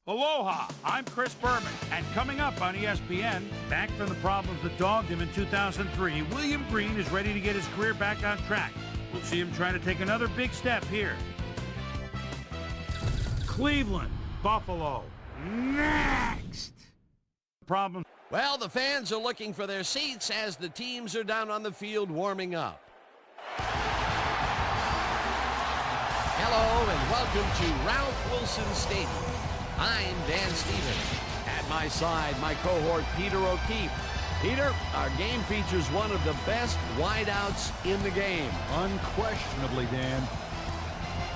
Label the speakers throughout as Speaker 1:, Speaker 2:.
Speaker 1: Aloha, I'm Chris Berman, and coming up on ESPN, back from the problems that dogged him in 2003, William Green is ready to get his career back on track. We'll see him trying to take another big step here. Cleveland, Buffalo, next! Problem.
Speaker 2: Well, the fans are looking for their seats as the teams are down on the field warming up. Hello and welcome to Ralph Wilson Stadium. I'm Dan Stevens. At my side, my cohort, Peter O'Keefe. Peter, our game features one of the best wideouts in the game.
Speaker 3: Unquestionably, Dan.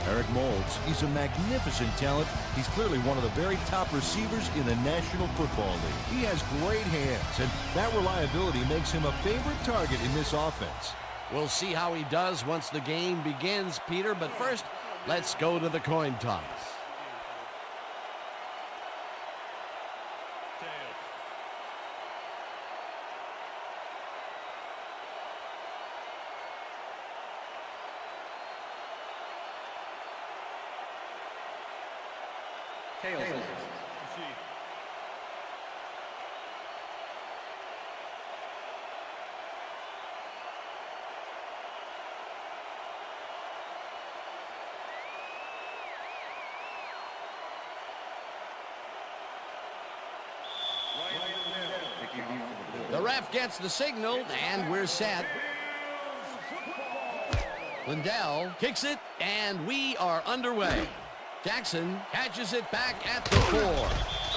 Speaker 3: Eric Moulds, he's a magnificent talent. He's clearly one of the very top receivers in the National Football League. He has great hands, and that reliability makes him a favorite target in this offense.
Speaker 2: We'll see how he does once the game begins, Peter, but first, let's go to the coin toss. The ref gets the signal, and we're set. Lindell kicks it, and we are underway. Jackson catches it back at the 4.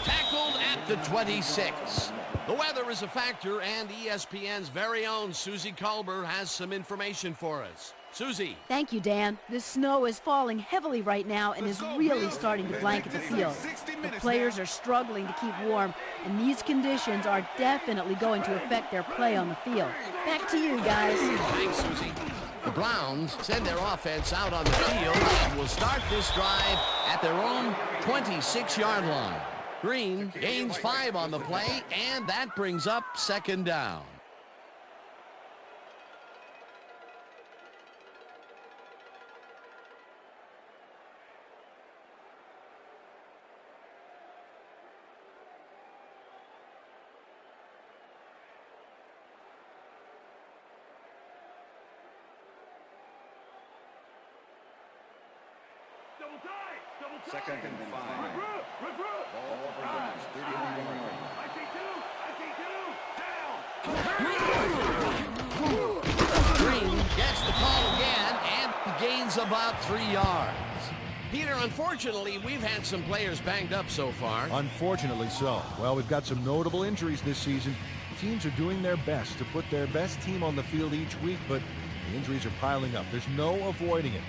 Speaker 2: Tackled at the 26. The weather is a factor, and ESPN's very own Susie Colbert has some information for us. Susie.
Speaker 4: Thank you, Dan. The snow is falling heavily right now and is really starting to blanket the field. The players are struggling to keep warm, and these conditions are definitely going to affect their play on the field. Back to you, guys.
Speaker 2: Thanks, Susie. The Browns send their offense out on the field and will start this drive at their own 26-yard line. Green gains 5 on the play, and that brings up second down.
Speaker 5: Second and 5. Ball Browns, 31 yards.
Speaker 2: Green gets the call again and gains about 3 yards. Peter, unfortunately, we've had some players banged up so far.
Speaker 3: Unfortunately so. Well, we've got some notable injuries this season. Teams are doing their best to put their best team on the field each week, but the injuries are piling up. There's no avoiding it.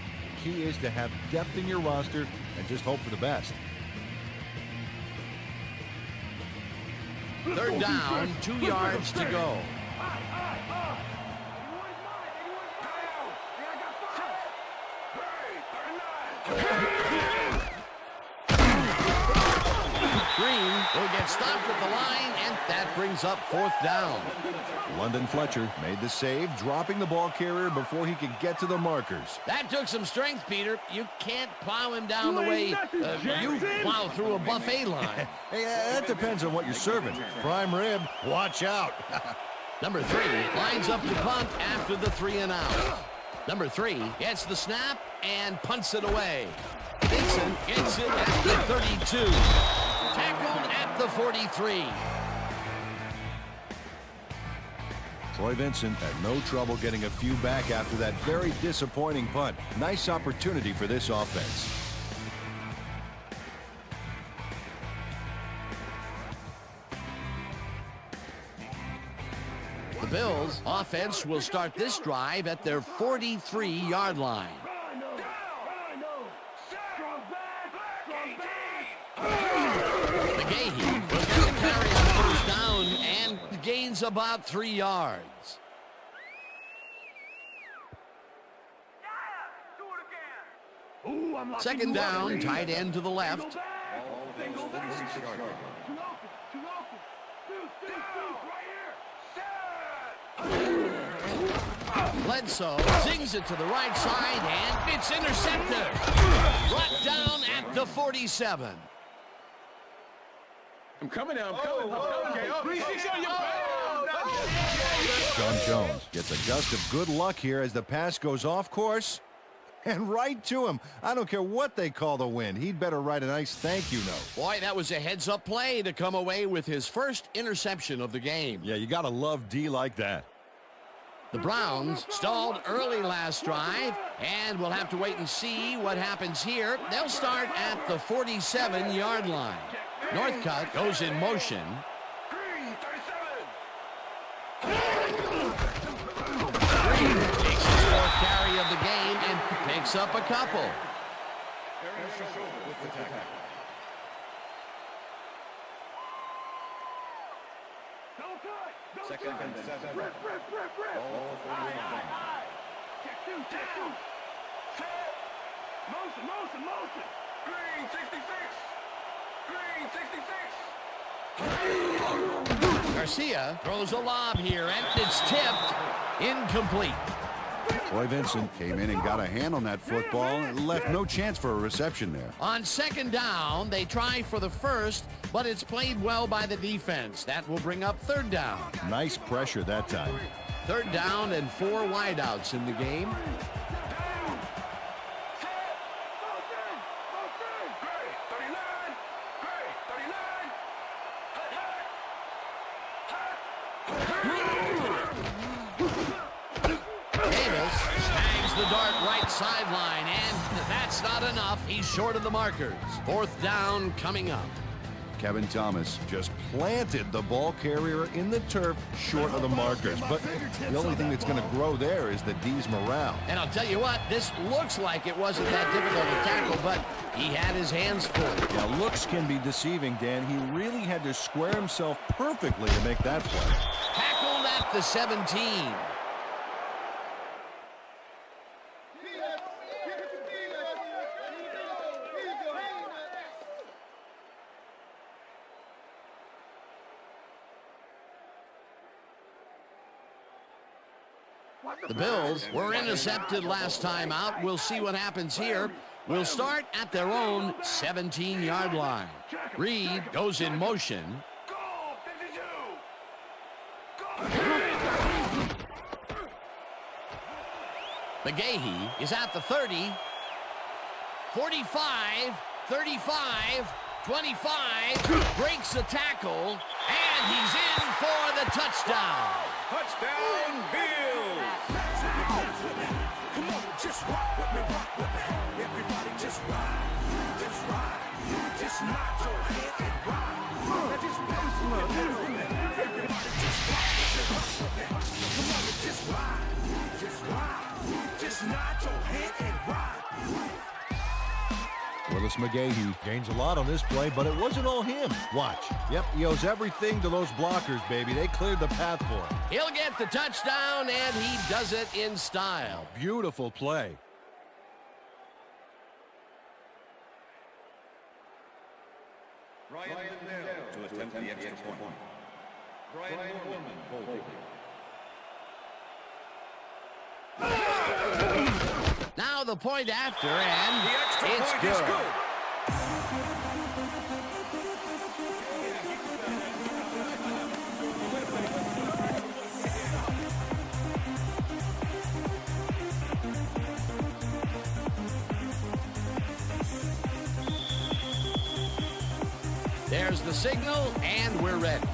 Speaker 3: The key is to have depth in your roster and just hope for the best.
Speaker 2: Third down, 2 yards to go. Green will get stopped at the line, and that brings up 4th down.
Speaker 3: London Fletcher made the save, dropping the ball carrier before he could get to the markers.
Speaker 2: That took some strength, Peter. You can't plow him down the way you plow through a buffet line.
Speaker 3: Hey, that depends on what you're serving. Prime rib, watch out.
Speaker 2: Number 3 lines up to punt after the 3 and out. Number 3 gets the snap and punts it away. Vincent gets it at the 32. Tackled at the 43.
Speaker 3: Troy Vincent had no trouble getting a few back after that very disappointing punt. Nice opportunity for this offense.
Speaker 2: The Bills' offense will start this drive at their 43-yard line. McGahee will get the carry on 1st down and gains about 3 yards. Second down, tight end to the left. Bledsoe zings it to the right side, and it's intercepted. Brought down at the 47.
Speaker 5: I'm coming now. I'm coming. Okay. Oh, 360 on your back.
Speaker 3: Sean Jones gets a gust of good luck here as the pass goes off course and right to him. I don't care what they call the win. He'd better write a nice thank you note.
Speaker 2: Boy, that was a heads-up play to come away with his first interception of the game.
Speaker 3: Yeah, you got to love D like that.
Speaker 2: The Browns stalled early last drive, and we'll have to wait and see what happens here. They'll start at the 47-yard line. Northcutt goes in motion. Green takes his fourth carry of the game and picks up a couple.
Speaker 5: Second and 7. Ball 41. Motion. Green 66.
Speaker 2: Garcia throws a lob here, and it's tipped. Incomplete.
Speaker 6: Troy Vincent came in and got a hand on that football and left no chance for a reception there.
Speaker 2: On second down, they try for the first, but it's played well by the defense. That will bring up third down.
Speaker 3: Nice pressure that time.
Speaker 2: Third down and 4 wideouts in the game. The dart right sideline, and that's not enough. He's short of the markers. Fourth down coming up.
Speaker 6: Kevin Thomas
Speaker 3: Just planted the ball carrier in the turf short of the markers. But the only thing that's going to grow there is the D's morale.
Speaker 2: And I'll tell you what, this looks like it wasn't that difficult to tackle, but he had his hands full.
Speaker 3: Yeah, looks can be deceiving, Dan. He really had to square himself perfectly to make that play.
Speaker 2: Tackled at the 17. The Bills were intercepted last time out. We'll see what happens here. We'll start at their own 17-yard line. Reed goes in motion. McGahee is at the 30, 45, 35, 25, breaks the tackle, and he's in for the touchdown.
Speaker 5: Touchdown, Bills! Come on, just rock with me. Everybody just ride. Just nod your head and ride. Now just bounce with me. Everybody just rock with me. Come on, just ride. Just nod your head and ride.
Speaker 3: Willis McGahee gains a lot on this play, but it wasn't all him. Watch. Yep, he owes everything to those blockers, baby. They cleared the path for him.
Speaker 2: He'll get the touchdown, and he does it in style.
Speaker 3: Beautiful play.
Speaker 5: Ryan Lindell to attempt the extra point. Brian Moorman holding.
Speaker 2: Now the point after, and it's
Speaker 5: Point
Speaker 2: good.
Speaker 5: is good.
Speaker 2: There's the signal, and we're ready.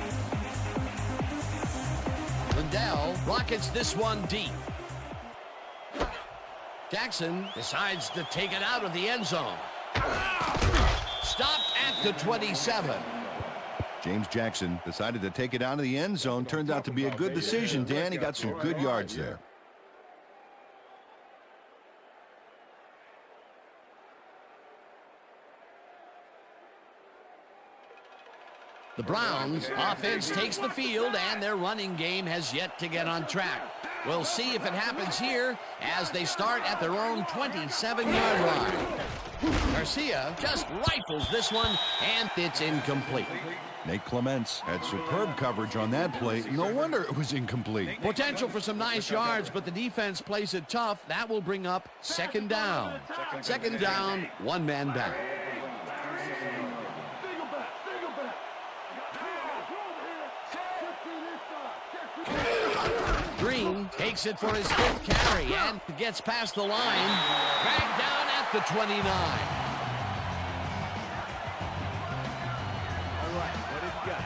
Speaker 2: Lindell rockets this one deep. Jackson decides to take it out of the end zone. Stopped at the 27.
Speaker 6: James Jackson decided to take it out of the end zone. Turned out to be a good decision, Dan. He got some good yards there.
Speaker 2: The Browns offense takes the field, and their running game has yet to get on track. We'll see if it happens here as they start at their own 27-yard line. Garcia just rifles this one, and it's incomplete.
Speaker 6: Nate Clements had superb coverage on that play. No wonder it was incomplete.
Speaker 2: Potential for some nice yards, but the defense plays it tough. That will bring up second down. Second down, one man down. Green takes it for his 5th carry and gets past the line. Dragged down at the 29.
Speaker 7: All right, what have you got?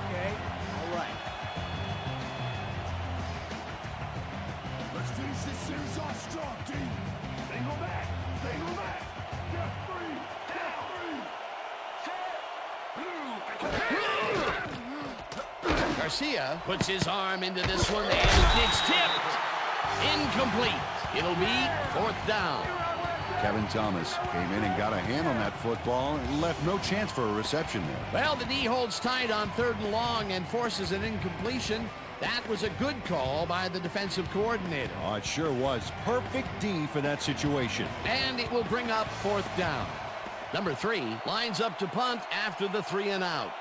Speaker 7: Okay, all right.
Speaker 5: Let's finish this series off strong, team. They go back. They go back. Get 3. Down.
Speaker 2: Garcia puts his arm into this one, and it's tipped. Incomplete. It'll be 4th down.
Speaker 6: Kevin Thomas came in and got a hand on that football and left no chance for a reception there.
Speaker 2: Well, the D holds tight on 3rd and long and forces an incompletion. That was a good call by the defensive coordinator.
Speaker 3: Oh, it sure was. Perfect D for that situation.
Speaker 2: And it will bring up 4th down. Number 3 lines up to punt after the 3 and out.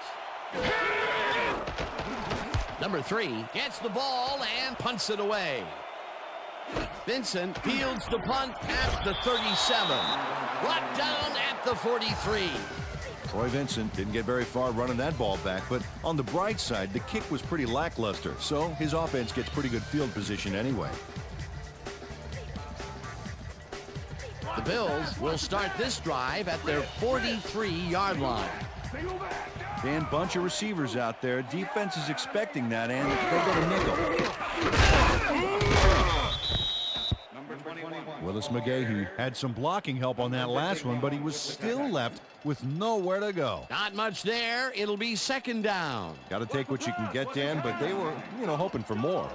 Speaker 2: Number 3 gets the ball and punts it away. Vincent fields the punt at the 37. Brought down at the 43.
Speaker 6: Troy Vincent didn't get very far running that ball back, but on the bright side, the kick was pretty lackluster, so his offense gets pretty good field position anyway.
Speaker 2: The Bills will start this drive at their 43-yard line.
Speaker 6: Dan, bunch of receivers out there. Defense is expecting that, and they got a nickel.
Speaker 3: Willis McGahee had some blocking help on that last one, but he was still left with nowhere to go.
Speaker 2: Not much there. It'll be 2nd down.
Speaker 6: Got to take what you can get, Dan, but they were, hoping for more.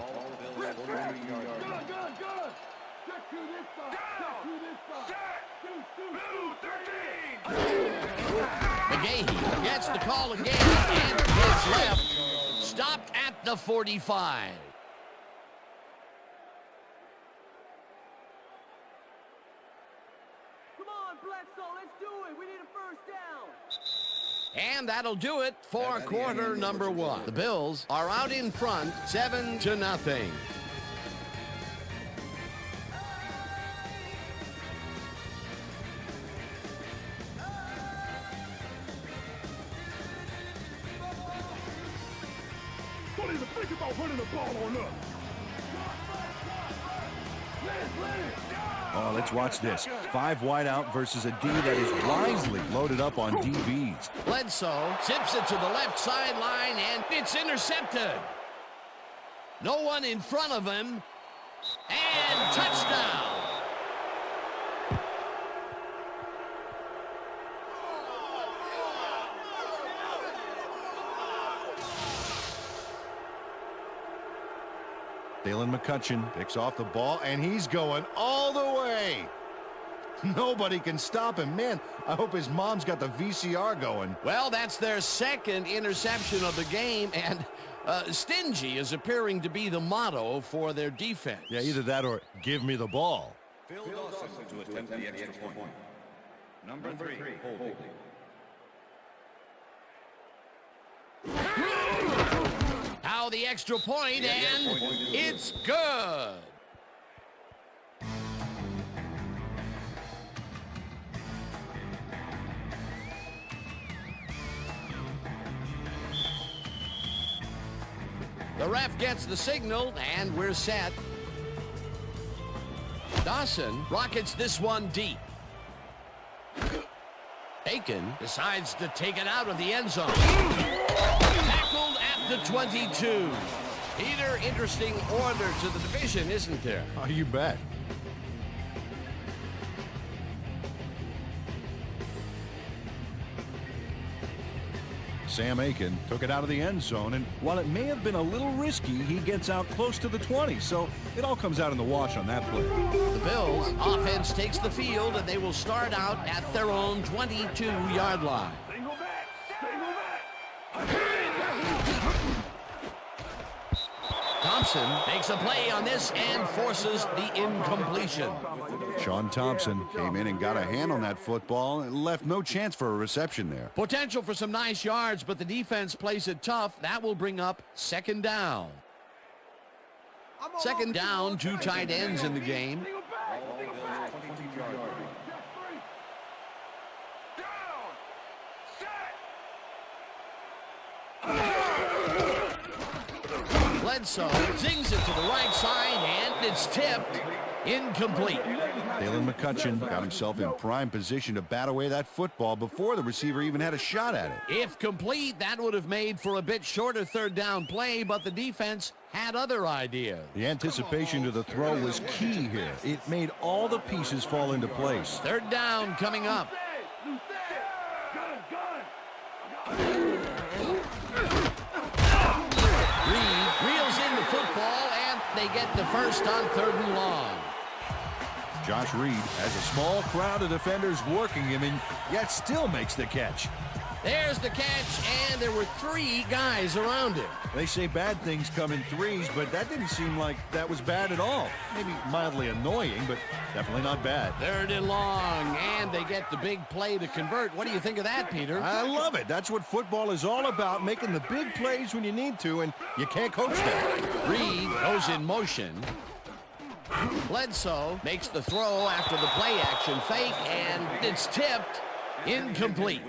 Speaker 2: McGahee gets the call again and gets left. Stopped at the 45.
Speaker 7: Come on, Bledsoe, let's do it. We need a 1st down.
Speaker 2: And that'll do it for quarter number 1. The Bills are out in front, 7-0.
Speaker 5: Don't even think about running the ball on us.
Speaker 6: Oh, let's watch this. 5 wide out versus a D that is wisely loaded up on DBs.
Speaker 2: Bledsoe zips it to the left sideline, and it's intercepted. No one in front of him, and touchdown.
Speaker 6: Dalen McCutcheon picks off the ball, and he's going all the way. Nobody can stop him. Man, I hope his mom's got the VCR going.
Speaker 2: Well, that's their 2nd interception of the game, and stingy is appearing to be the motto for their defense.
Speaker 6: Yeah, either that or give me the ball.
Speaker 8: Phil Dawson to attempt the extra point. Number 3, holding.
Speaker 2: Now the extra point, and it's good. The ref gets the signal, and we're set. Dawson rockets this one deep. Aiken decides to take it out of the end zone. Tackled at the 22. Peter, interesting order to the division, isn't there?
Speaker 6: Oh, you bet. Sam Aiken took it out of the end zone, and while it may have been a little risky, he gets out close to the 20, so it all comes out in the wash on that play.
Speaker 2: The Bills offense takes the field, and they will start out at their own 22-yard line.
Speaker 5: They go back. They go back.
Speaker 2: Thompson makes a play on this and forces the incompletion.
Speaker 6: Sean Thompson came in and got a hand on that football and left no chance for a reception there.
Speaker 2: Potential for some nice yards, but the defense plays it tough. That will bring up 2nd down. 2nd down, 2 tight ends in the game. Bledsoe zings it to the right side, and it's tipped. Incomplete.
Speaker 6: Dalen McCutcheon got himself in prime position to bat away that football before the receiver even had a shot at it.
Speaker 2: If complete, that would have made for a bit shorter third down play, but the defense had other ideas.
Speaker 6: The anticipation to the throw was key here. It made all the pieces fall into place.
Speaker 2: Third down coming up. Reed reels in the football, and they get the first on 3rd and long.
Speaker 6: Josh Reed has a small crowd of defenders working him and yet still makes the catch.
Speaker 2: There's the catch, and there were 3 guys around him.
Speaker 6: They say bad things come in threes, but that didn't seem like that was bad at all. Maybe mildly annoying, but definitely not bad.
Speaker 2: 3rd and long, and they get the big play to convert. What do you think of that, Peter?
Speaker 6: I love it. That's what football is all about, making the big plays when you need to, and you can't coach that.
Speaker 2: Reed goes in motion. Bledsoe makes the throw after the play action fake, and it's tipped. Incomplete.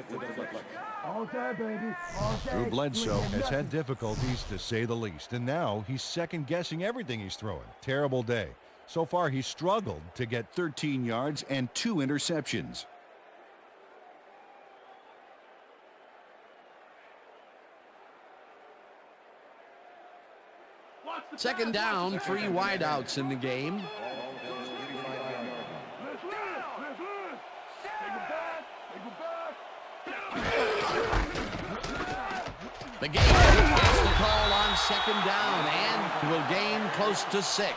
Speaker 6: Drew Bledsoe has had difficulties, to say the least, and now he's second-guessing everything he's throwing. Terrible day. So far, he's struggled to get 13 yards and 2 interceptions.
Speaker 2: Second down, 3 wideouts in the game. The game gets the call on second down and will gain close to 6.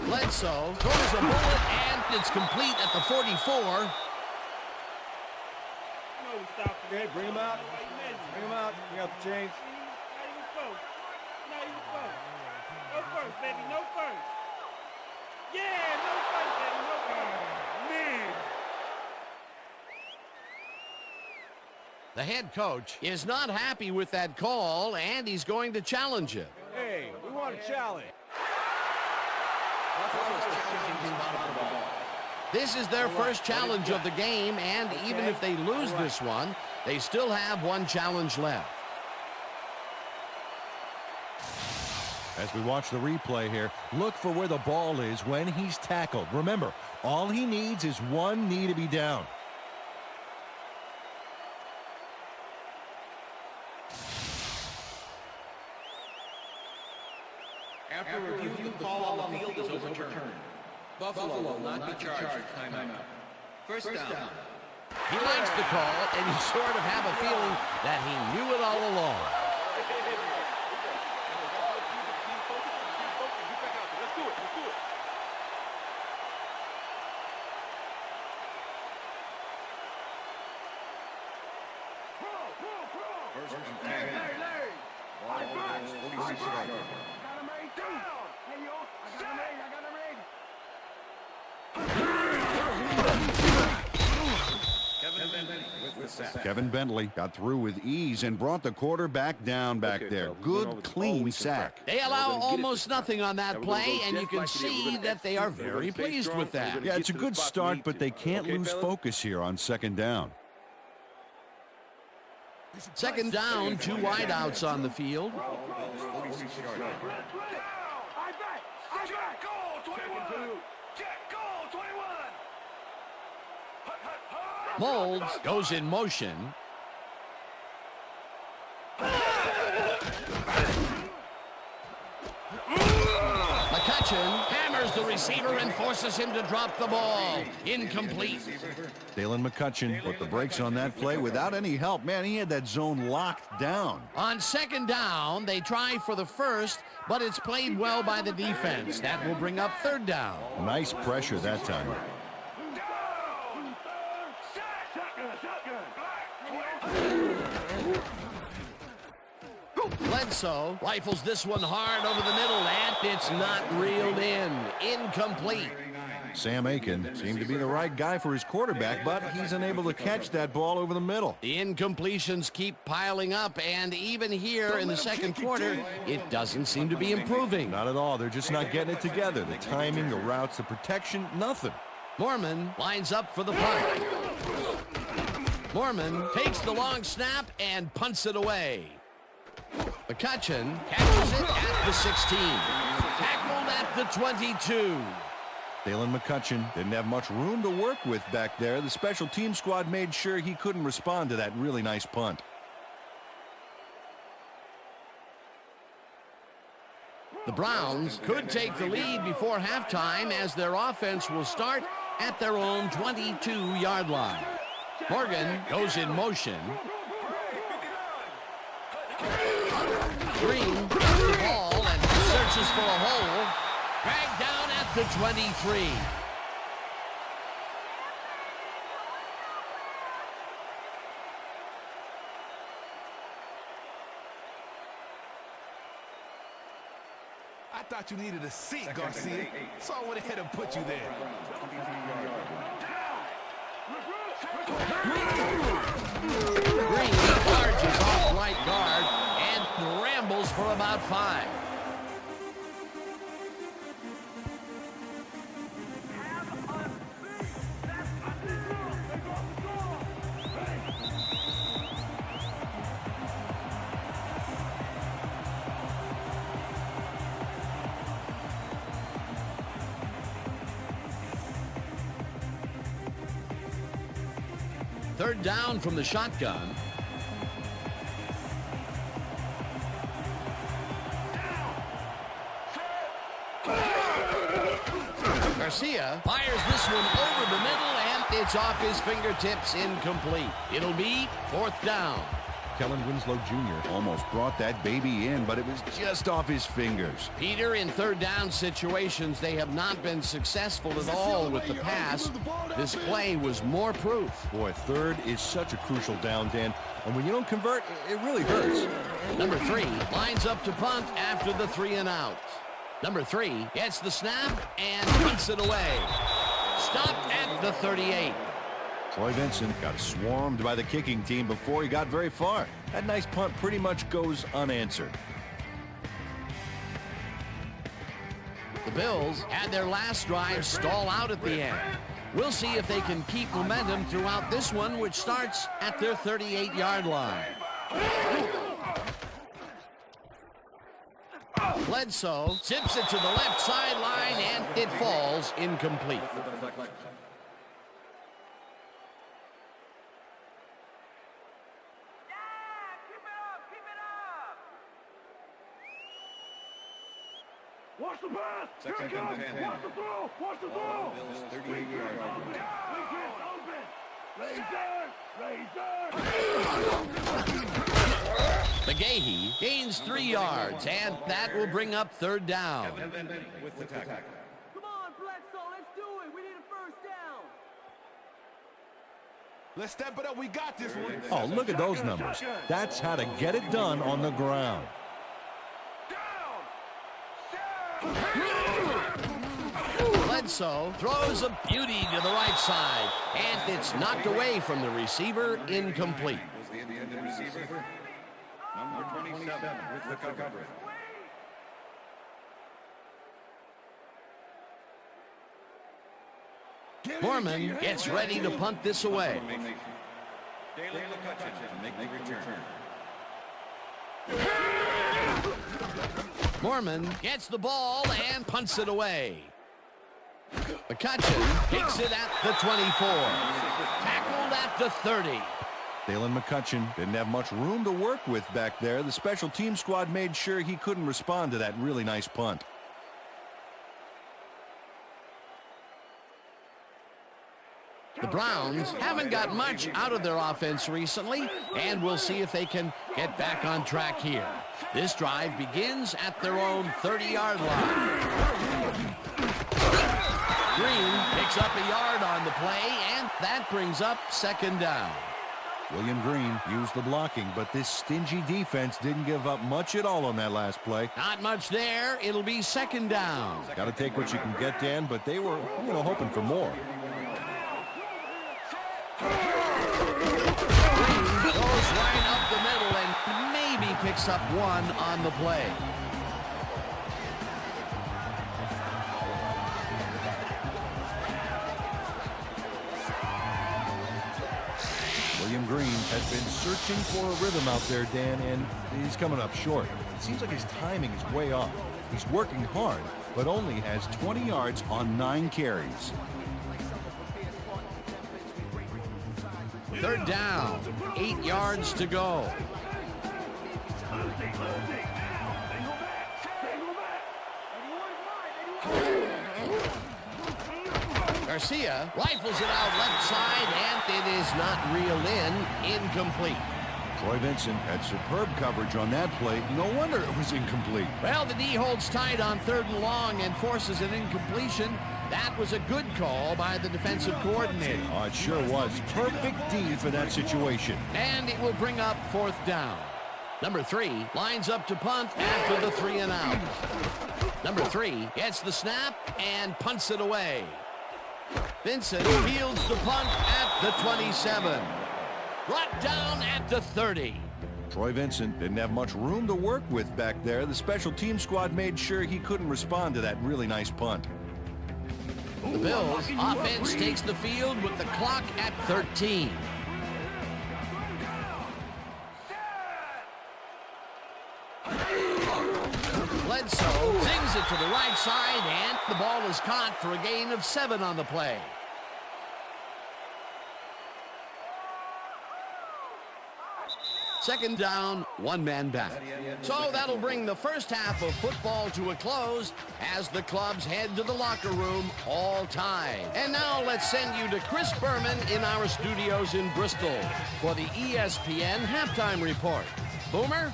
Speaker 2: Bledsoe throws a bullet, and it's complete at the 44.
Speaker 7: Okay, bring him out. Bring him out. Bring out the chains.
Speaker 1: No first, baby. No first. Yeah, no first, baby. No first. Man.
Speaker 2: The head coach is not happy with that call, and he's going to challenge it.
Speaker 7: Hey, we want a challenge.
Speaker 2: This is their first challenge of the game, and even if they lose this one, they still have 1 challenge left.
Speaker 6: As we watch the replay here, look for where the ball is when he's tackled. Remember, all he needs is 1 knee to be down.
Speaker 8: After review, the call on the field is overturned. Buffalo will not be charged. Timeout. First down.
Speaker 2: He likes the call, and you sort of have a feeling that he knew it all along.
Speaker 8: First and 10. Ball is 46 yards.
Speaker 6: Kevin Bentley got through with ease and brought the quarterback down back there. Good, clean sack.
Speaker 2: They allow almost nothing on that play, and you can see that they are very pleased with that.
Speaker 6: Yeah, it's a good start, but they can't lose focus here on second down.
Speaker 2: Second down, 2 wideouts on the field. Molds goes in motion. McCutcheon hammers the receiver and forces him to drop the ball. Incomplete.
Speaker 6: Dalen McCutcheon put the brakes on that play without any help. Man, he had that zone locked down.
Speaker 2: On second down, they try for the first, but it's played well by the defense. That will bring up third down.
Speaker 6: Nice pressure that time.
Speaker 2: Bledsoe rifles this one hard over the middle, and it's not reeled in. Incomplete.
Speaker 6: Sam Aiken seemed to be the right guy for his quarterback, but he's unable to catch that ball over the middle.
Speaker 2: The incompletions keep piling up, and even here in the second quarter, it doesn't seem to be improving.
Speaker 6: Not at all. They're just not getting it together. The timing, the routes, the protection, nothing.
Speaker 2: Mormon lines up for the punt. Mormon takes the long snap and punts it away. McCutcheon catches it at the 16. Tackled at the 22.
Speaker 6: Dalen McCutcheon didn't have much room to work with back there. The special team squad made sure he couldn't respond to that really nice punt.
Speaker 2: The Browns could take the lead before halftime as their offense will start at their own 22-yard line. Morgan goes in motion. Green gets the ball and searches for a hole. Dragged down at the 23.
Speaker 5: I thought you needed a seat, Garcia, so I went ahead and put you there.
Speaker 2: Green charges off right guard and rambles for about 5. Third down from the shotgun. Garcia fires this one over the middle, and it's off his fingertips, incomplete. It'll be fourth down.
Speaker 6: Kellen Winslow Jr. almost brought that baby in, but it was just off his fingers.
Speaker 2: Peter, in third down situations, they have not been successful at all with the pass. This play was more proof.
Speaker 6: Boy, third is such a crucial down, Dan. And when you don't convert, it really hurts.
Speaker 2: Number 3 lines up to punt after the 3 and out. Number 3 gets the snap and punts it away. Stopped at the 38.
Speaker 6: Troy Vincent got swarmed by the kicking team before he got very far. That nice punt pretty much goes unanswered.
Speaker 2: The Bills had their last drive stall out at the end. We'll see if they can keep momentum throughout this one, which starts at their 38-yard line. Bledsoe tips it to the left sideline, and it falls incomplete.
Speaker 5: Watch the pass!
Speaker 8: Second
Speaker 5: Here it comes!
Speaker 8: and 10.
Speaker 5: Watch the throw! Watch the throw!
Speaker 8: Bills 38-yard line.
Speaker 2: McGahee gains 3 yards, and that will bring up third down.
Speaker 8: With the tackle.
Speaker 7: Come on, Bledsoe, let's do it. We need a first down.
Speaker 5: Let's step it up. We got this one.
Speaker 6: Oh, look at those numbers. That's how to get it done on the ground.
Speaker 2: Bledsoe throws a beauty to the right side, and it's knocked away from the receiver, incomplete.
Speaker 8: Was the intended receiver. Number 27 with the coverage.
Speaker 2: Mormon gets ready to punt this away.
Speaker 8: Dalen McCutcheon to make the return.
Speaker 2: Mormon gets the ball and punts it away. McCutcheon kicks it at the 24. Tackled at the 30.
Speaker 6: Dalen McCutcheon didn't have much room to work with back there. The special team squad made sure he couldn't respond to that really nice punt.
Speaker 2: The Browns haven't got much out of their offense recently, and we'll see if they can get back on track here. This drive begins at their own 30-yard line. Green picks up a yard on the play, and that brings up second down.
Speaker 6: William Green used the blocking, but this stingy defense didn't give up much at all on that last play.
Speaker 2: Not much there. It'll be second down.
Speaker 6: Got to take what you can get, Dan, but they were, hoping for more.
Speaker 2: Goes right up the middle and maybe picks up one on the play.
Speaker 6: William Green has been searching for a rhythm out there, Dan, and he's coming up short. It seems like his timing is way off. He's working hard, but only has 20 yards on 9 carries.
Speaker 2: Third down, 8 yards to go. Garcia rifles it out left side, and it is not reeled in. Incomplete.
Speaker 6: Troy Vincent had superb coverage on that play. No wonder it was incomplete.
Speaker 2: Well, the D holds tight on 3rd and long and forces an incompletion. That was a good call by the defensive coordinator.
Speaker 6: Oh, it sure was. Perfect D for that situation.
Speaker 2: And it will bring up 4th down. Number 3 lines up to punt after the 3 and out. Number 3 gets the snap and punts it away. Vincent fields the punt at the 27. Brought down at the 30.
Speaker 6: Troy Vincent didn't have much room to work with back there. The special team squad made sure he couldn't respond to that really nice punt.
Speaker 2: The Bills offense takes the field with the clock at 13. Bledsoe zings it to the right side, and the ball is caught for a gain of 7 on the play. Second down, 1 man back. So that'll bring the first half of football to a close as the clubs head to the locker room all tied. And now let's send you to Chris Berman in our studios in Bristol for the ESPN Halftime Report. Boomer?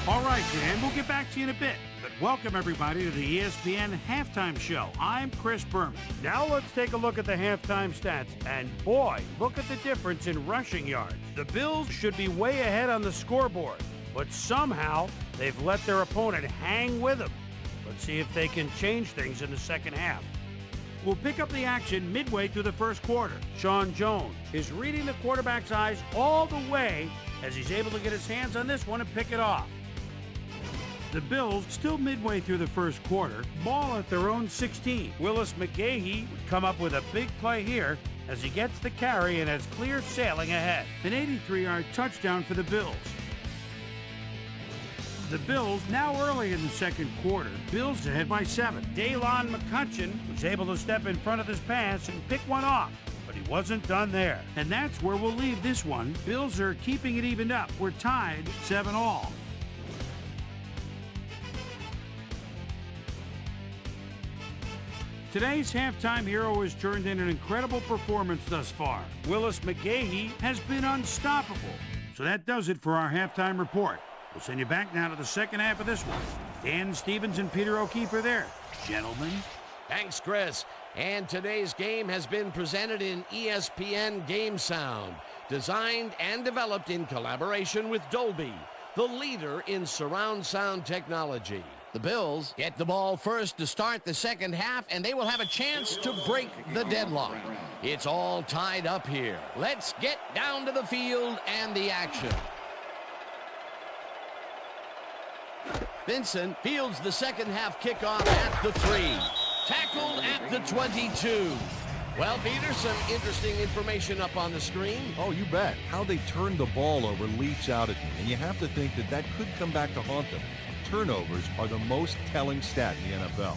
Speaker 1: All right, Dan, we'll get back to you in a bit. But welcome, everybody, to the ESPN Halftime Show. I'm Chris Berman. Now let's take a look at the halftime stats. And boy, look at the difference in rushing yards. The Bills should be way ahead on the scoreboard, but somehow they've let their opponent hang with them. Let's see if they can change things in the second half. We'll pick up the action midway through the first quarter. Sean Jones is reading the quarterback's eyes all the way as he's able to get his hands on this one and pick it off. The Bills, still midway through the first quarter, ball at their own 16. Willis McGahee would come up with a big play here as he gets the carry and has clear sailing ahead. An 83-yard touchdown for the Bills. The Bills now early in the second quarter. Bills ahead by 7. Daylon McCutcheon was able to step in front of this pass and pick one off, but he wasn't done there. And that's where we'll leave this one. Bills are keeping it evened up. We're tied 7-all. Today's halftime hero has turned in an incredible performance thus far. Willis McGahee has been unstoppable. So that does it for our halftime report. We'll send you back now to the second half of this one. Dan Stevens and Peter O'Keefe are there. Gentlemen.
Speaker 2: Thanks, Chris. And today's game has been presented in ESPN Game Sound, designed and developed in collaboration with Dolby, the leader in surround sound technology. The Bills get the ball first to start the second half, and they will have a chance to break the deadlock. It's all tied up here. Let's get down to the field and the action. Vincent fields the second half kickoff at the 3. Tackled at the 22. Well, Peter, some interesting information up on the screen.
Speaker 6: Oh, you bet. How they turned the ball over leaps out at me, and you have to think that that could come back to haunt them. Turnovers are the most telling stat in the NFL.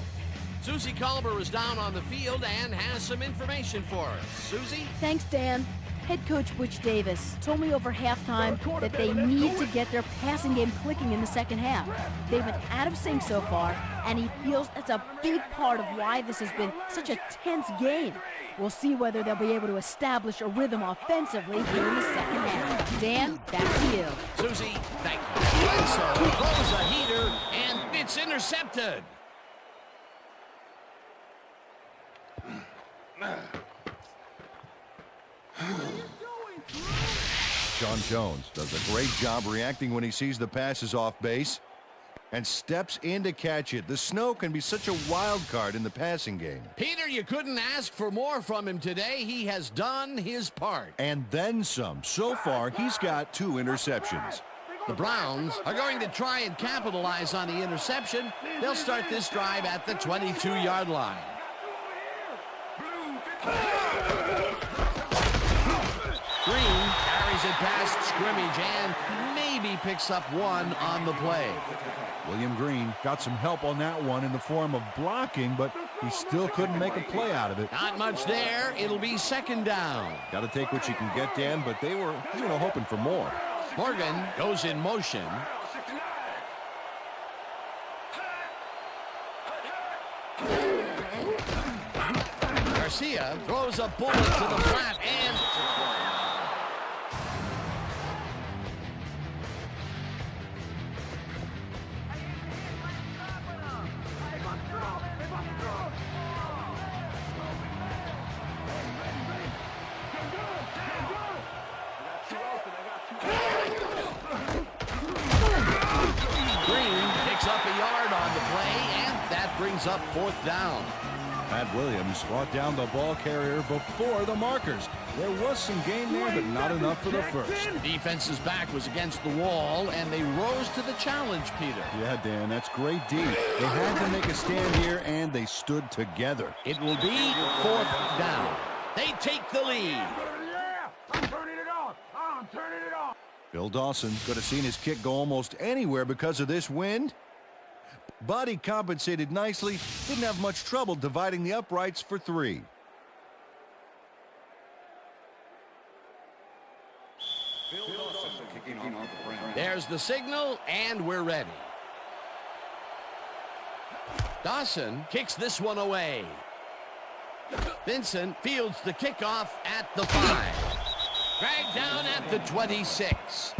Speaker 2: Susie Colbert is down on the field and has some information for us. Susie?
Speaker 4: Thanks, Dan. Head coach Butch Davis told me over halftime that they need to get their passing game clicking in the second half. They've been out of sync so far, and he feels that's a big part of why this has been such a tense game. We'll see whether they'll be able to establish a rhythm offensively here in the second half. Dan, back to you.
Speaker 2: Susie, thank you. Bledsoe throws a heater, and it's intercepted.
Speaker 6: Sean Jones does a great job reacting when he sees the passes off base and steps in to catch it. The snow can be such a wild card in the passing game.
Speaker 2: Peter, you couldn't ask for more from him today. He has done his part.
Speaker 6: And then some. So far, he's got 2 interceptions.
Speaker 2: The Browns are going to try and capitalize on the interception. They'll start this drive at the 22-yard line. Green carries it past scrimmage and maybe picks up 1 on the play.
Speaker 6: William Green got some help on that one in the form of blocking, but he still couldn't make a play out of it.
Speaker 2: Not much there. It'll be 2nd down.
Speaker 6: Got to take what you can get, Dan, but they were, hoping for more.
Speaker 2: Morgan goes in motion. Garcia throws a bullet to the flat and... brings up 4th down.
Speaker 6: Pat Williams brought down the ball carrier before the markers. There was some gain there, but not enough for the first.
Speaker 2: Defense's back was against the wall, and they rose to the challenge, Peter.
Speaker 6: Yeah, Dan, that's great D. They had to make a stand here, and they stood together.
Speaker 2: It will be 4th down. They take the lead.
Speaker 5: Yeah, I'm turning it off. I'm turning it off.
Speaker 6: Bill Dawson could have seen his kick go almost anywhere because of this wind. But he compensated nicely, didn't have much trouble dividing the uprights for 3.
Speaker 2: There's the signal, and we're ready. Dawson kicks this one away. Vincent fields the kickoff at the 5. Dragged down at the 26.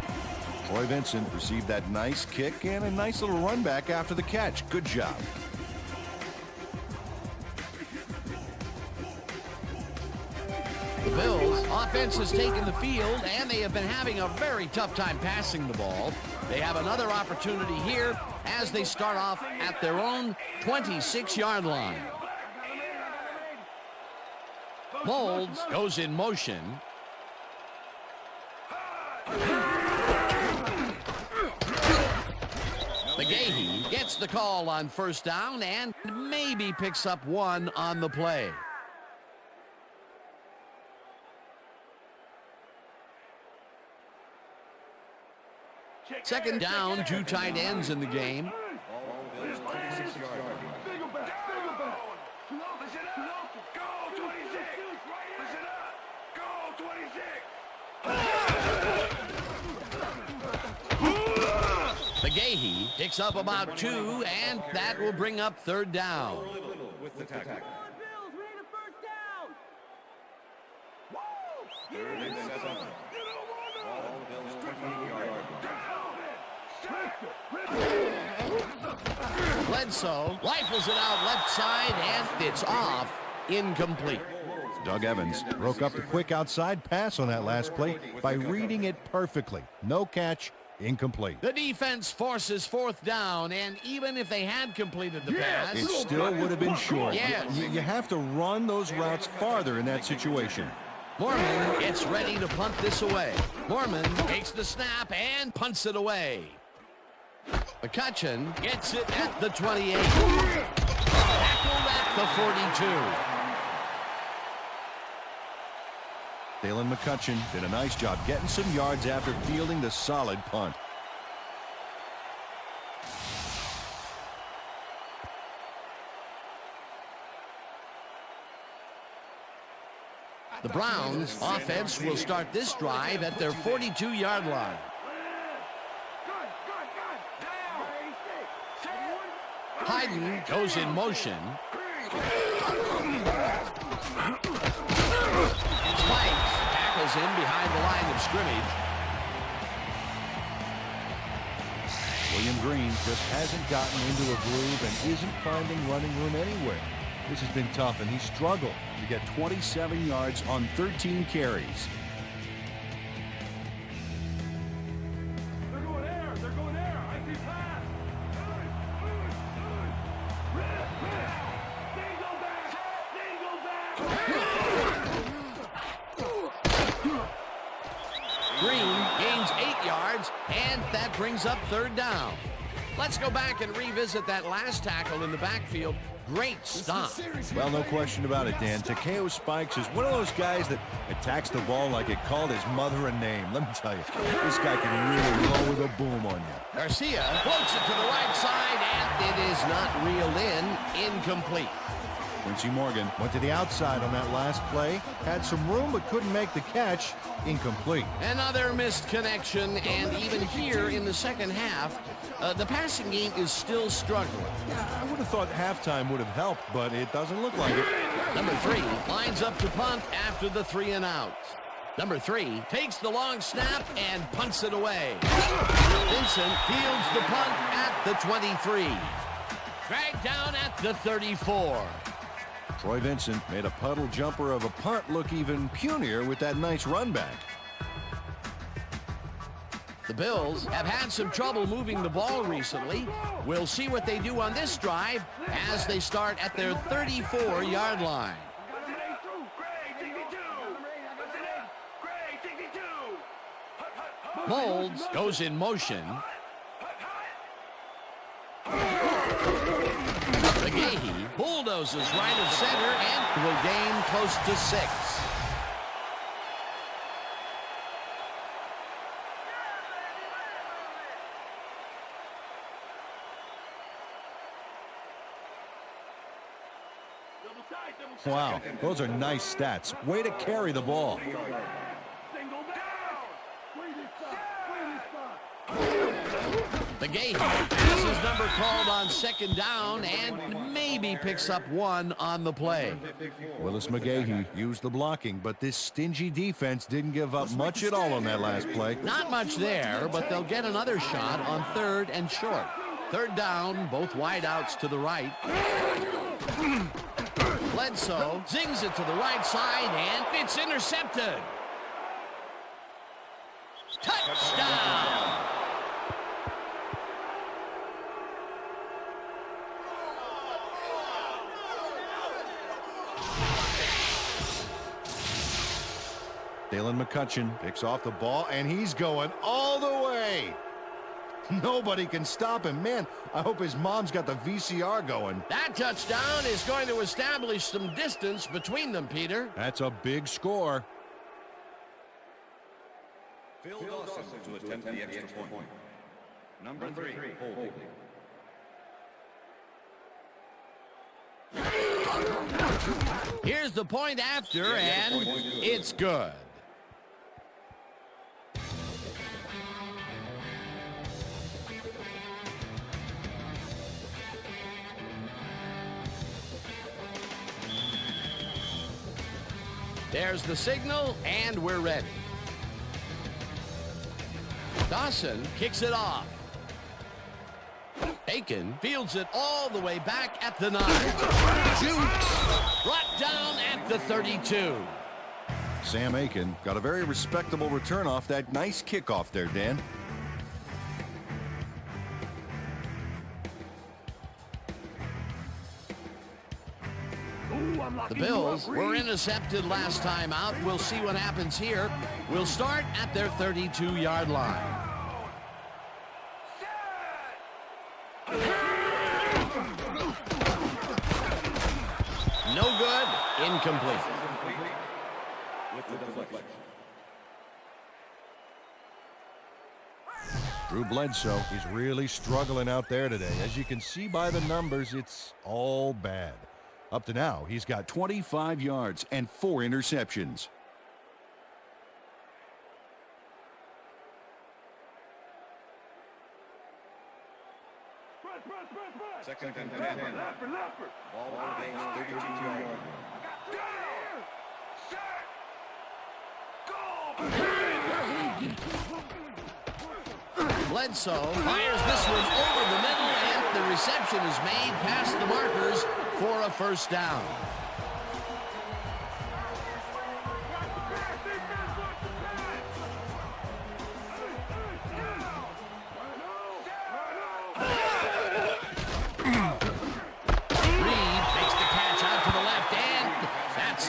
Speaker 6: Troy Vincent received that nice kick and a nice little run back after the catch. Good job.
Speaker 2: The Bills' offense has taken the field, and they have been having a very tough time passing the ball. They have another opportunity here as they start off at their own 26-yard line. Molds goes in motion. McGahee gets the call on 1st down and maybe picks up 1 on the play. Second down, 2 tight ends in the game. McGahee picks up about 2, and that will bring up 3rd down. Bledsoe rifles it out left side, and it's off. Incomplete.
Speaker 6: Doug Evans broke up the quick outside pass on that last play by reading it perfectly. No catch, incomplete.
Speaker 2: The defense forces 4th down, and even if they had completed the pass,
Speaker 6: it still would have been short.
Speaker 2: Yes.
Speaker 6: You have to run those routes farther in that situation.
Speaker 2: Mormon gets ready to punt this away. Mormon takes the snap and punts it away. McCutcheon gets it at the 28. Tackled at the 42.
Speaker 6: Dalen McCutcheon did a nice job getting some yards after fielding the solid punt.
Speaker 2: The Browns' offense will start this drive at their 42-yard line. Hayden goes in motion. Spikes tackles him behind the line of scrimmage.
Speaker 6: William Green just hasn't gotten into a groove and isn't finding running room anywhere. This has been tough, and he struggled to get 27 yards on 13 carries.
Speaker 5: They're going air. They're going air. I see pass.
Speaker 2: Green gains 8 yards, and that brings up third down. Let's go back and revisit that last tackle in the backfield. Great stop.
Speaker 6: Well, no question about it, Dan. Takeo Spikes is one of those guys that attacks the ball like it called his mother a name. Let me tell you, this guy can really roll with a boom on you.
Speaker 2: Garcia floats it to the right side, and it is not reeled in. Incomplete.
Speaker 6: Quincy Morgan went to the outside on that last play, had some room but couldn't make the catch. Incomplete.
Speaker 2: Another missed connection, and even here in the second half, the passing game is still struggling.
Speaker 6: I would have thought halftime would have helped, but it doesn't look like it.
Speaker 2: Number 3 lines up to punt after the 3 and out. Number 3 takes the long snap and punts it away. Vincent fields the punt at the 23. Dragged down at the 34.
Speaker 6: Troy Vincent made a puddle jumper of a punt look even punier with that nice run back.
Speaker 2: The Bills have had some trouble moving the ball recently. We'll see what they do on this drive as they start at their 34-yard line. Molds goes in motion. McGahee bulldozes right of center and will gain close to 6.
Speaker 6: Wow, those are nice stats. Way to carry the ball.
Speaker 2: McGahee has his number called on second down and maybe picks up 1 on the play.
Speaker 6: Willis McGahee used the blocking, but this stingy defense didn't give up much at all on that last play.
Speaker 2: Not much there, but they'll get another shot on 3rd and short. 3rd down, both wideouts to the right. Bledsoe zings it to the right side, and it's intercepted. Touchdown!
Speaker 6: Dalen McCutcheon picks off the ball, and he's going all the way. Nobody can stop him. Man, I hope his mom's got the VCR going.
Speaker 2: That touchdown is going to establish some distance between them, Peter.
Speaker 6: That's a big score.
Speaker 9: Phil Dawson to attempt the extra point. Number 3, holding.
Speaker 2: Here's the point after, and it's good. There's the signal, and we're ready. Dawson kicks it off. Aiken fields it all the way back at the 9. Jukes brought down at the 32.
Speaker 6: Sam Aiken got a very respectable return off that nice kickoff there, Dan.
Speaker 2: The Bills were intercepted last time out. We'll see what happens here. We'll start at their 32-yard line. No good. Incomplete.
Speaker 6: Drew Bledsoe, he's really struggling out there today. As you can see by the numbers, it's all bad. Up to now, he's got 25 yards and 4 interceptions.
Speaker 9: Second and 10. Ball remains 32 yards.
Speaker 2: Bledsoe fires this one over the middle, and the reception is made past the markers for a first down.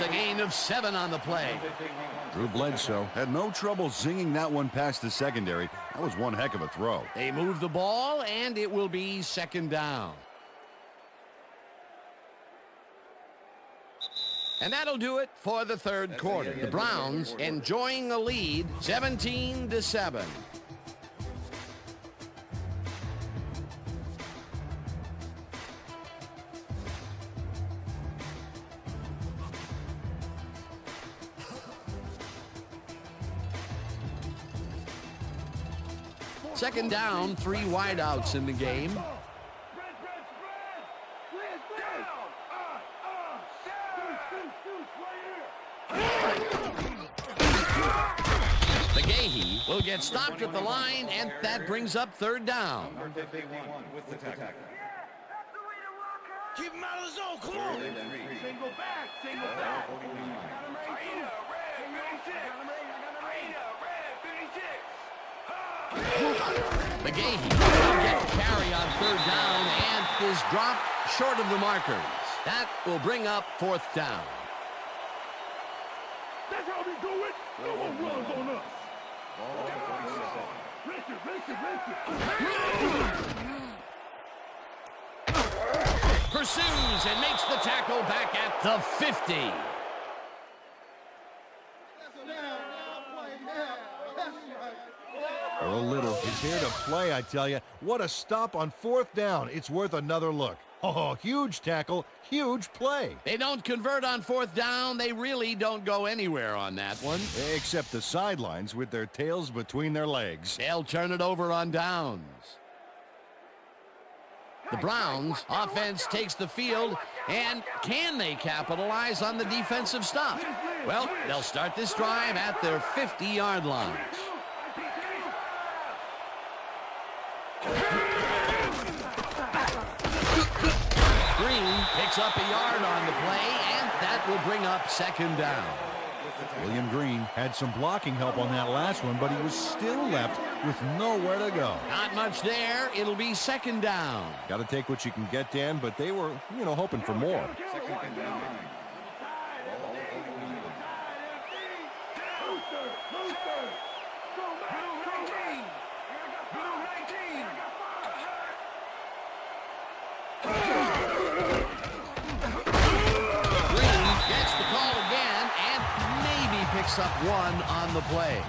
Speaker 2: A gain of 7 on the play.
Speaker 6: Drew Bledsoe had no trouble zinging that one past the secondary. That was one heck of a throw.
Speaker 2: They move the ball, and it will be second down. And that'll do it for the third quarter. The Browns enjoying a lead, 17-7. Second down, 3 wideouts in the game. McGahee will get stopped at the line, and that brings up third down.
Speaker 5: Keep him out of the zone, come on! Single back, single back.
Speaker 2: McGahee will get carry on third down and is dropped short of the markers. That will bring up fourth down.
Speaker 5: That's how we do it. No one runs on us.
Speaker 2: Pursues and makes the tackle back at the 50.
Speaker 6: Earl Little is here to play, I tell you. What a stop on fourth down. It's worth another look. Oh, huge tackle, huge play.
Speaker 2: They don't convert on fourth down. They really don't go anywhere on that one.
Speaker 6: Except the sidelines with their tails between their legs.
Speaker 2: They'll turn it over on downs. The Browns offense takes the field, and can they capitalize on the defensive stop? Well, they'll start this drive at their 50-yard line. Green picks up a yard on the play, and that will bring up second down.
Speaker 6: William Green had some blocking help on that last one, but he was still left with nowhere to go.
Speaker 2: Not much there. It'll be second down.
Speaker 6: Got to take what you can get, Dan, but they were, hoping for more.
Speaker 2: Up one on the play.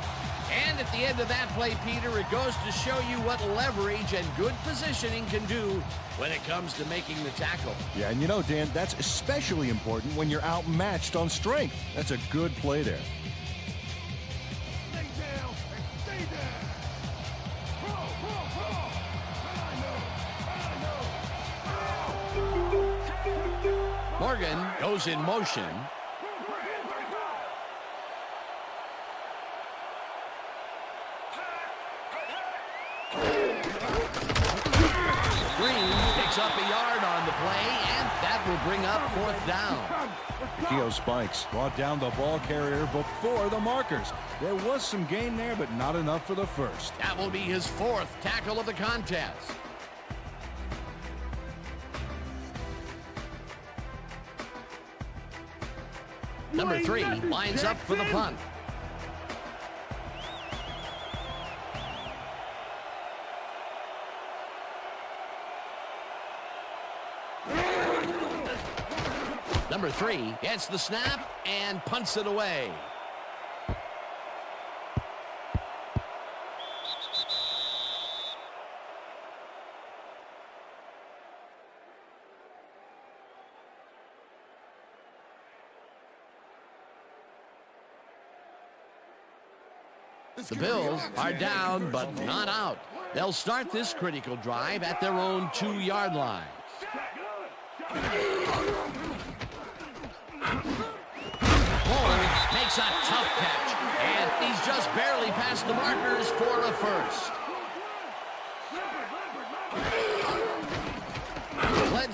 Speaker 2: And at the end of that play, Peter, it goes to show you what leverage and good positioning can do when it comes to making the tackle.
Speaker 6: Yeah, and Dan, that's especially important when you're outmatched on strength. That's a good play there.
Speaker 5: Stay down and stay down.
Speaker 2: Morgan goes in motion. Up a yard on the play, and that will bring up fourth down.
Speaker 6: Theo Spikes brought down the ball carrier before the markers. There was some gain there, but not enough for the first.
Speaker 2: That will be his fourth tackle of the contest. Number 3 lines up for the punt. Number 3 gets the snap and punts it away. The Bills are down but not out. They'll start this critical drive at their own 2-yard line. Makes a tough catch, and he's just barely past the markers for a first.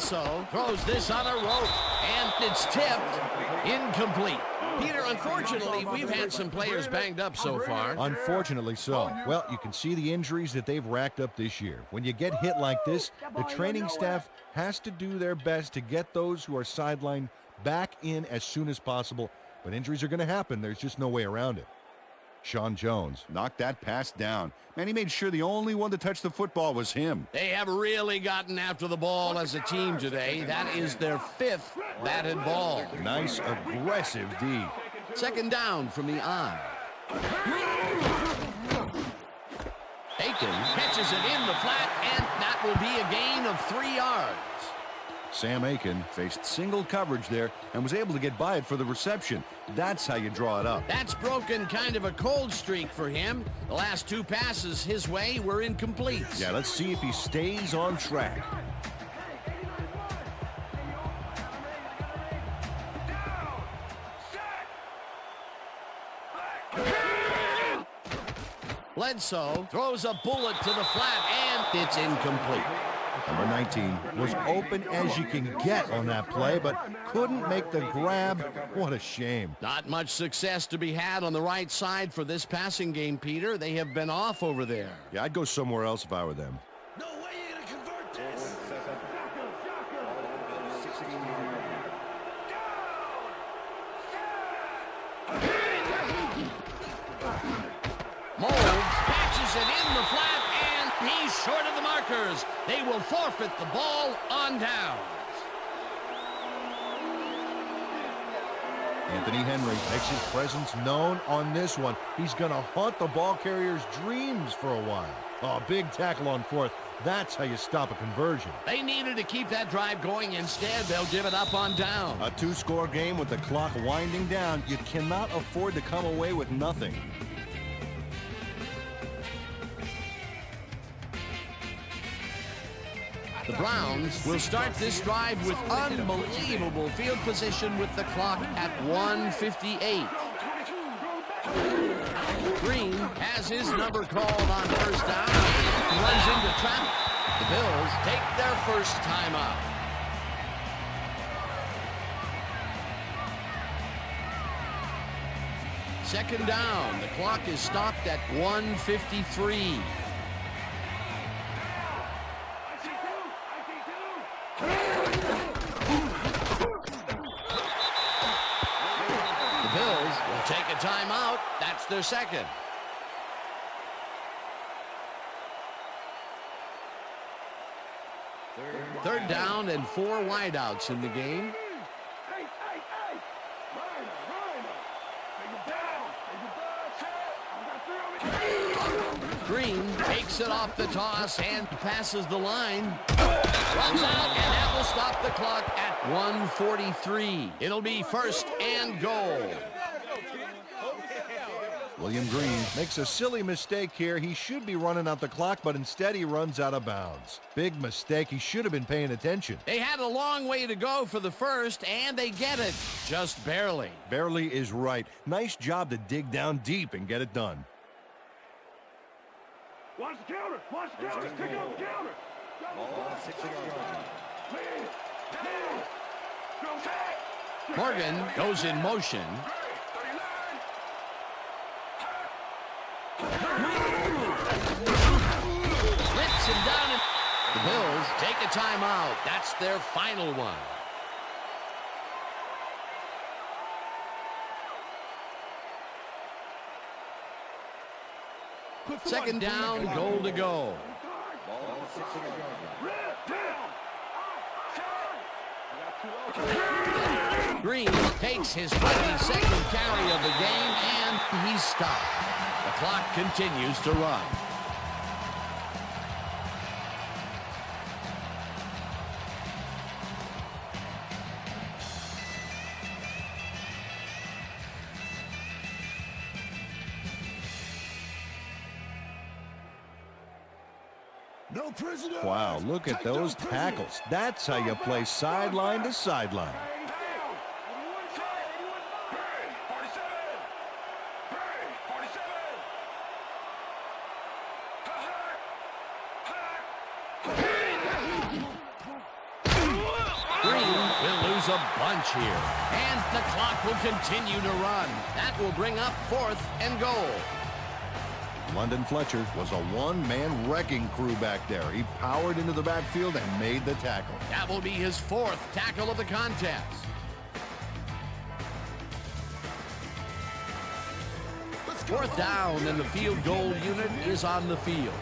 Speaker 2: Bledsoe throws this on a rope, and it's tipped. Incomplete. Peter, unfortunately, we've had some players banged up so far.
Speaker 6: Unfortunately so. Well, you can see the injuries that they've racked up this year. When you get hit like this, the training staff has to do their best to get those who are sidelined back in as soon as possible. But injuries are going to happen. There's just no way around it. Sean Jones
Speaker 3: Knocked that pass down. Man, he made sure the only one to touch the football was him.
Speaker 2: They have really gotten after the ball as a team today. That is their 5th batted ball.
Speaker 6: Nice, aggressive D.
Speaker 2: Second down from the I. Aiken catches it in the flat, and that will be a gain of 3 yards.
Speaker 3: Sam Aiken faced single coverage there and was able to get by it for the reception. That's how you draw it up.
Speaker 2: That's broken kind of a cold streak for him. The last 2 passes his way were incomplete.
Speaker 6: Yeah, let's see if he stays on track.
Speaker 2: Bledsoe throws a bullet to the flat, and it's incomplete.
Speaker 6: Number 19 was open as you can get on that play, but couldn't make the grab. What a shame.
Speaker 2: Not much success to be had on the right side for this passing game, Peter. They have been off over there.
Speaker 6: Yeah, I'd go somewhere else if I were them.
Speaker 5: No way you're gonna convert this.
Speaker 2: Moulds catches it in the flat, and he's short of the markers. They will forfeit the ball on downs.
Speaker 6: Anthony Henry makes his presence known on this one. He's going to haunt the ball carrier's dreams for a while. Oh, big tackle on 4th. That's how you stop a conversion.
Speaker 2: They needed to keep that drive going. Instead, they'll give it up on down.
Speaker 6: A 2-score game with the clock winding down. You cannot afford to come away with nothing.
Speaker 2: The Browns will start this drive with unbelievable field position with the clock at 1:58. Green has his number called on first down and runs into traffic. The Bills take their first timeout. Second down. The clock is stopped at 1:53. Take a timeout. That's their second. Third down and 4 wideouts in the game. Green takes it off the toss and passes the line. Runs out, and that will stop the clock at 1:43. It'll be first and goal.
Speaker 6: William Green makes a silly mistake here. He should be running out the clock, but instead he runs out of bounds. Big mistake. He should have been paying attention.
Speaker 2: They had a long way to go for the first, and they get it. Just barely.
Speaker 6: Barely is right. Nice job to dig down deep and get it done.
Speaker 5: Watch the counter. Watch the counter. Take out the counter.
Speaker 9: Ball 6 yards.
Speaker 2: Morgan goes in motion. Slips him down. The Bills take a timeout. That's their final one. Second down, goal to go.
Speaker 9: Ball 6 yards.
Speaker 2: Green takes his 22nd carry of the game, and he's stopped. The clock continues to run.
Speaker 5: No prisoner.
Speaker 6: Wow, look at those tackles. That's how you play sideline to sideline.
Speaker 2: a bunch here. And the clock will continue to run. That will bring up 4th and goal.
Speaker 6: London Fletcher was a one-man wrecking crew back there. He powered into the backfield and made the tackle.
Speaker 2: That will be his 4th tackle of the contest. Fourth down, and the field goal unit is on the field.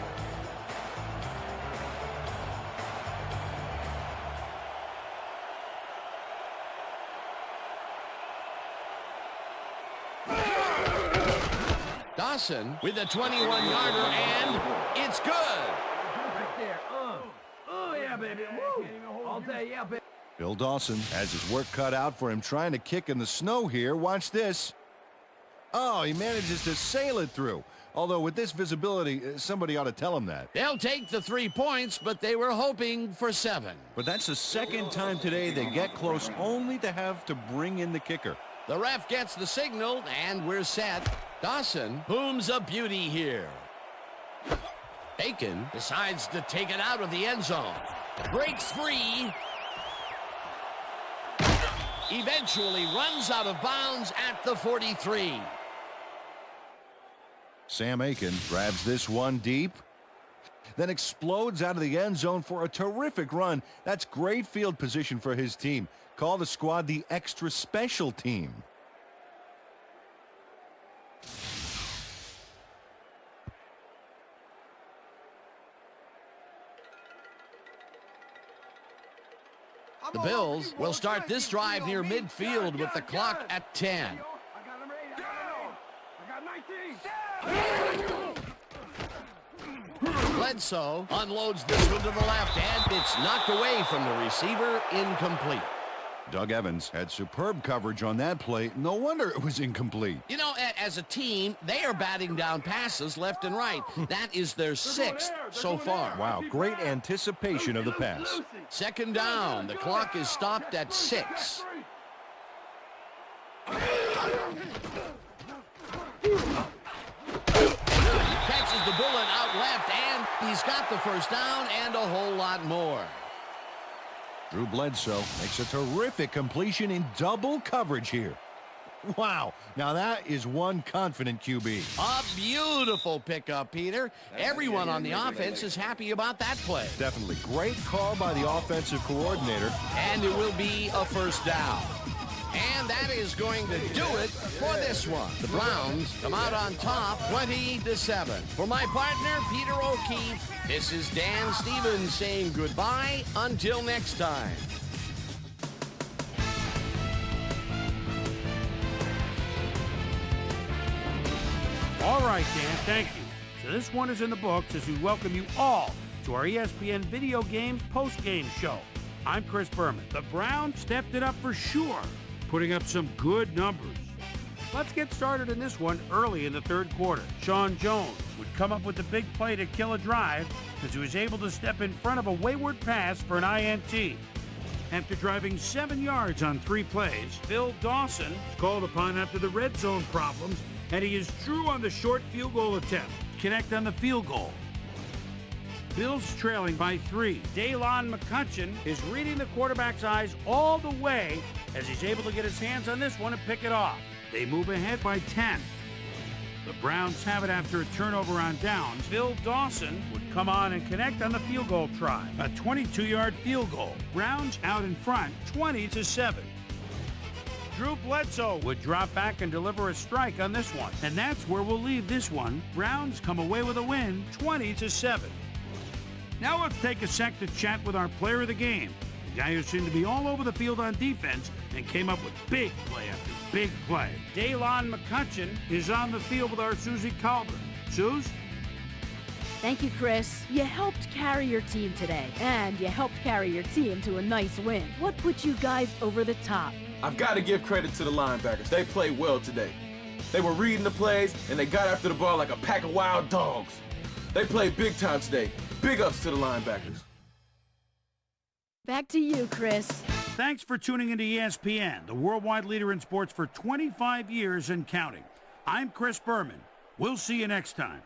Speaker 2: Dawson with a 21-yarder, and it's good.
Speaker 7: Right there. Oh, yeah, baby. Woo. All day, yeah, baby.
Speaker 6: Bill Dawson has his work cut out for him trying to kick in the snow here. Watch this. Oh, he manages to sail it through. Although with this visibility, somebody ought to tell him that.
Speaker 2: They'll take the 3 points, but they were hoping for 7.
Speaker 6: But that's the second time today they get close only to have to bring in the kicker.
Speaker 2: The ref gets the signal, and we're set. Dawson booms a beauty here. Bacon decides to take it out of the end zone. Breaks free. Eventually runs out of bounds at the 43.
Speaker 6: Sam Aiken grabs this one deep, then explodes out of the end zone for a terrific run. That's great field position for his team. Call the squad the extra special team.
Speaker 2: The Bills will start this drive near midfield with the clock at 10. Bledsoe unloads this one to the left, and it's knocked away from the receiver, incomplete.
Speaker 6: Doug Evans had superb coverage on that play. No wonder it was incomplete.
Speaker 2: You know, as a team, they are batting down passes left and right. That is their 6th so far.
Speaker 6: Wow, great anticipation of the pass.
Speaker 2: Second down. The clock is stopped at 6. Catches the bullet out left, and he's got the first down and a whole lot more.
Speaker 6: Drew Bledsoe makes a terrific completion in double coverage here. Wow, now that is one confident QB.
Speaker 2: A beautiful pickup, Peter. Everyone on the offense is happy about that play.
Speaker 6: Definitely great call by the offensive coordinator.
Speaker 2: And it will be a first down. And that is going to do it for this one. The Browns come out on top 20-7. For my partner, Peter O'Keefe, this is Dan Stevens saying goodbye until next time.
Speaker 1: All right, Dan, thank you. So this one is in the books as we welcome you all to our ESPN Video Games post-game show. I'm Chris Berman. The Browns stepped it up for sure, putting up some good numbers. Let's get started in this one early in the third quarter. Sean Jones would come up with the big play to kill a drive as he was able to step in front of a wayward pass for an INT. After driving 7 yards on 3 plays, Bill Dawson is called upon after the red zone problems, and he is true on the short field goal attempt. Connect on the field goal. Bills trailing by 3. Daylon McCutcheon is reading the quarterback's eyes all the way as he's able to get his hands on this one and pick it off. They move ahead by 10. The Browns have it after a turnover on downs. Bill Dawson would come on and connect on the field goal try. A 22-yard field goal. Browns out in front, 20-7. Drew Bledsoe would drop back and deliver a strike on this one. And that's where we'll leave this one. Browns come away with a win, 20-7. Now let's take a sec to chat with our player of the game, the guy who seemed to be all over the field on defense and came up with big play after big play. Daylon McCutcheon is on the field with our Susie Colbert. Suze?
Speaker 4: Thank you, Chris. You helped carry your team today, and you helped carry your team to a nice win. What put you guys over the top?
Speaker 10: I've got to give credit to the linebackers. They played well today. They were reading the plays, and they got after the ball like a pack of wild dogs. They played big time today. Big ups to the linebackers.
Speaker 4: Back to you, Chris.
Speaker 1: Thanks for tuning into ESPN, the worldwide leader in sports for 25 years and counting. I'm Chris Berman. We'll see you next time.